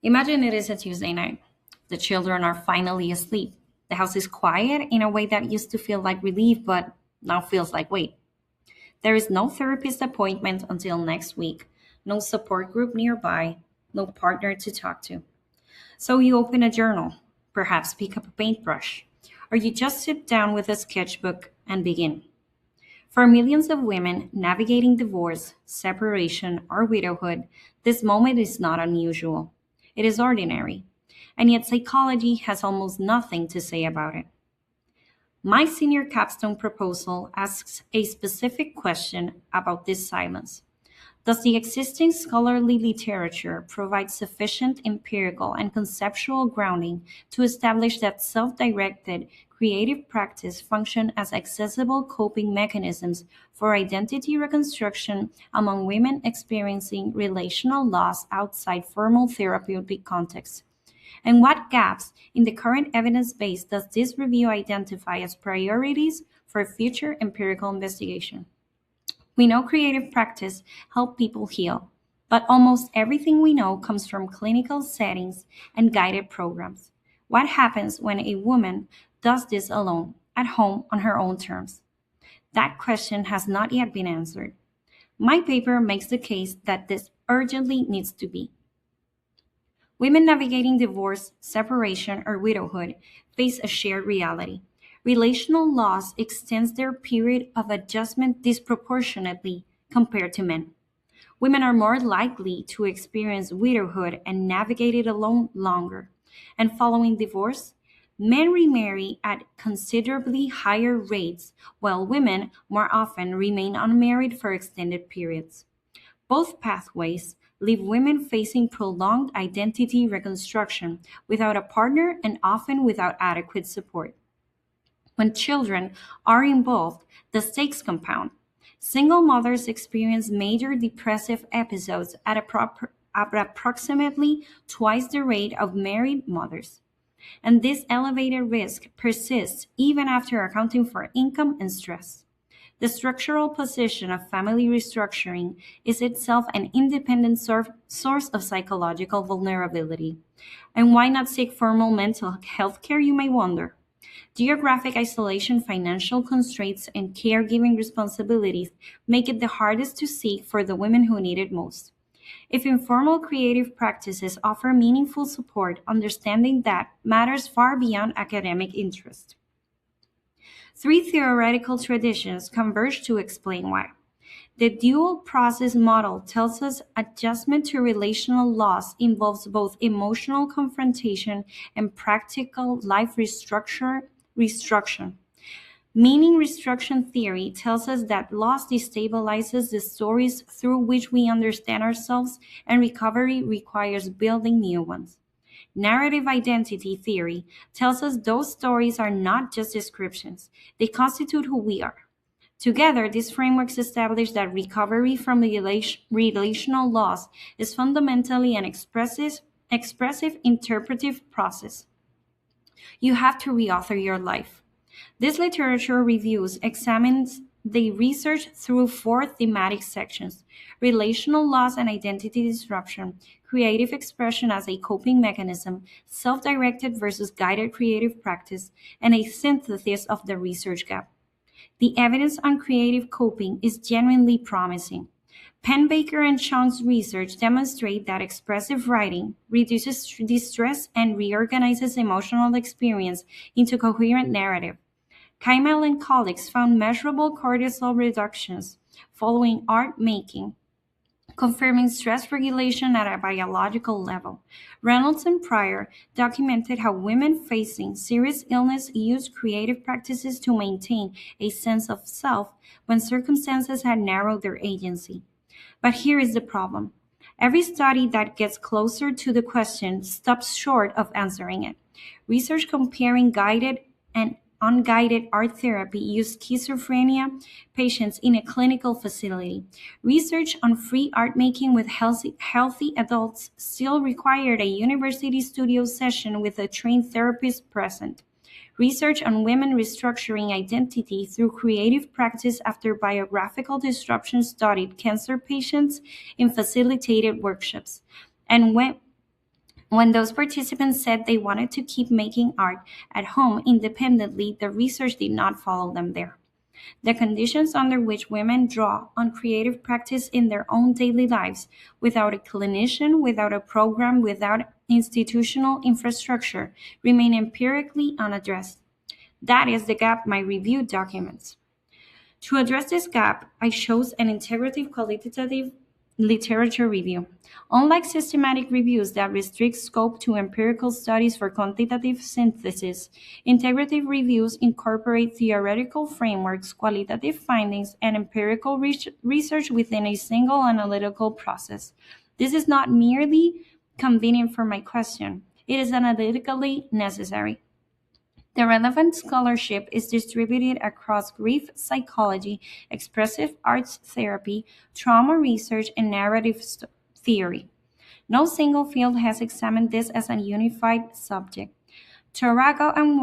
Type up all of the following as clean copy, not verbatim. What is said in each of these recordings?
Imagine it is a Tuesday night. The children are finally asleep. The house is quiet in a way that used to feel like relief, but now feels like wait. There is no therapist appointment until next week, no support group nearby, no partner to talk to. So you open a journal, perhaps pick up a paintbrush, or you just sit down with a sketchbook and begin. For millions of women navigating divorce, separation, or widowhood, this moment is not unusual. It is ordinary, and yet psychology has almost nothing to say about it. My senior capstone proposal asks a specific question about this silence. Does the existing scholarly literature provide sufficient empirical and conceptual grounding to establish that self directed creative practice function as accessible coping mechanisms for identity reconstruction among women experiencing relational loss outside formal therapeutic contexts? And what gaps in the current evidence base does this review identify as priorities for future empirical investigation? We know creative practice help people heal, but almost everything we know comes from clinical settings and guided programs. What happens when a woman does this alone, at home, on her own terms? That question has not yet been answered. My paper makes the case that this urgently needs to be. Women navigating divorce, separation, or widowhood face a shared reality. Relational loss extends their period of adjustment disproportionately compared to men. Women are more likely to experience widowhood and navigate it alone longer. And following divorce, men remarry at considerably higher rates, while women more often remain unmarried for extended periods. Both pathways leave women facing prolonged identity reconstruction without a partner and often without adequate support. When children are involved, the stakes compound. Single mothers experience major depressive episodes at approximately twice the rate of married mothers. And this elevated risk persists even after accounting for income and stress. The structural position of family restructuring is itself an independent source of psychological vulnerability. And why not seek formal mental health care, you may wonder? Geographic isolation, financial constraints, and caregiving responsibilities make it the hardest to seek for the women who need it most. If informal creative practices offer meaningful support, understanding that matters far beyond academic interest. Three theoretical traditions converge to explain why. The dual process model tells us adjustment to relational loss involves both emotional confrontation and practical life restructuring. Meaning restructuring theory tells us that loss destabilizes the stories through which we understand ourselves, and recovery requires building new ones. Narrative identity theory tells us those stories are not just descriptions, they constitute who we are. Together, these frameworks establish that recovery from relational loss is fundamentally an expressive interpretive process. You have to reauthor your life. This literature reviews examines the research through four thematic sections: relational loss and identity disruption, creative expression as a coping mechanism, self directed versus guided creative practice, and a synthesis of the research gap. The evidence on creative coping is genuinely promising. Penbaker and Chong's research demonstrate that expressive writing reduces distress and reorganizes emotional experience into coherent narrative. Keimal and colleagues found measurable cortisol reductions following art making, confirming stress regulation at a biological level. Reynolds and Pryor documented how women facing serious illness used creative practices to maintain a sense of self when circumstances had narrowed their agency. But here is the problem. Every study that gets closer to the question stops short of answering it. Research comparing guided and unguided art therapy used schizophrenia patients in a clinical facility. Research on free art making with healthy adults still required a university studio session with a trained therapist present. Research on women restructuring identity through creative practice after biographical disruption studied cancer patients in facilitated workshops. And When those participants said they wanted to keep making art at home independently, the research did not follow them there. The conditions under which women draw on creative practice in their own daily lives, without a clinician, without a program, without institutional infrastructure, remain empirically unaddressed. That is the gap my review documents. To address this gap, I chose an integrative qualitative literature review. Unlike systematic reviews that restrict scope to empirical studies for quantitative synthesis, integrative reviews incorporate theoretical frameworks, qualitative findings, and empirical research within a single analytical process. This is not merely convenient for my question, it is analytically necessary. The relevant scholarship is distributed across grief psychology, expressive arts therapy, trauma research, and narrative theory. No single field has examined this as a unified subject. Tarago and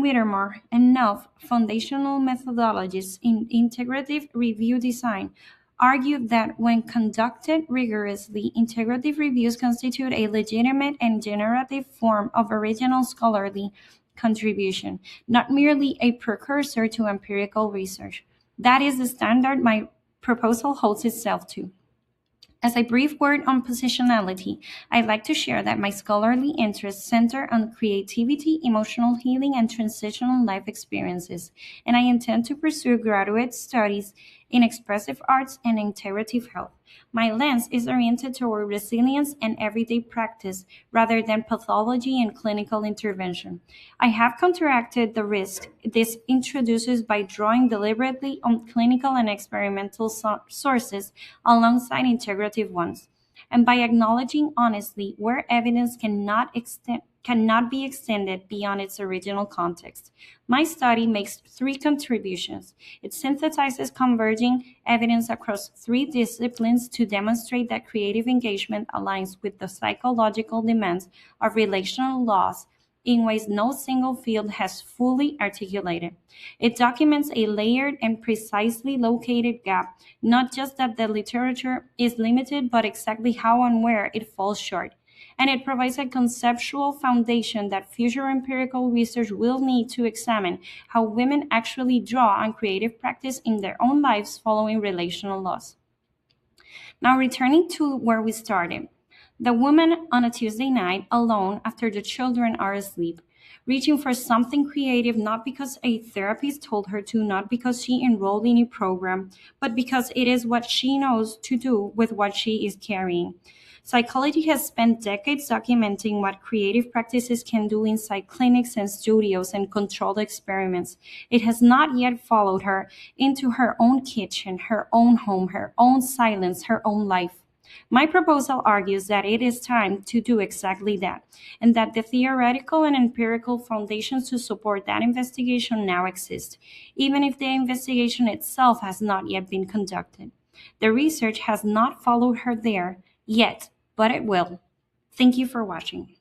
Whittemore and Knopf, foundational methodologists in integrative review design, argued that when conducted rigorously, integrative reviews constitute a legitimate and generative form of original scholarly contribution, not merely a precursor to empirical research. That is the standard my proposal holds itself to. As a brief word on positionality, I'd like to share that my scholarly interests center on creativity, emotional healing, and transitional life experiences, and I intend to pursue graduate studies in expressive arts and integrative health. My lens is oriented toward resilience and everyday practice rather than pathology and clinical intervention. I have counteracted the risk this introduces by drawing deliberately on clinical and experimental sources alongside integrative ones, and by acknowledging honestly where evidence cannot be extended beyond its original context. My study makes three contributions. It synthesizes converging evidence across three disciplines to demonstrate that creative engagement aligns with the psychological demands of relational laws in ways no single field has fully articulated. It documents a layered and precisely located gap, not just that the literature is limited, but exactly how and where it falls short. And it provides a conceptual foundation that future empirical research will need to examine how women actually draw on creative practice in their own lives following relational laws. Now, returning to where we started, the woman on a Tuesday night, alone after the children are asleep, reaching for something creative not because a therapist told her to, not because she enrolled in a program, but because it is what she knows to do with what she is carrying. Psychology has spent decades documenting what creative practices can do inside clinics and studios and controlled experiments. It has not yet followed her into her own kitchen, her own home, her own silence, her own life. My proposal argues that it is time to do exactly that, and that the theoretical and empirical foundations to support that investigation now exist, even if the investigation itself has not yet been conducted. The research has not followed her there yet, but it will. Thank you for watching.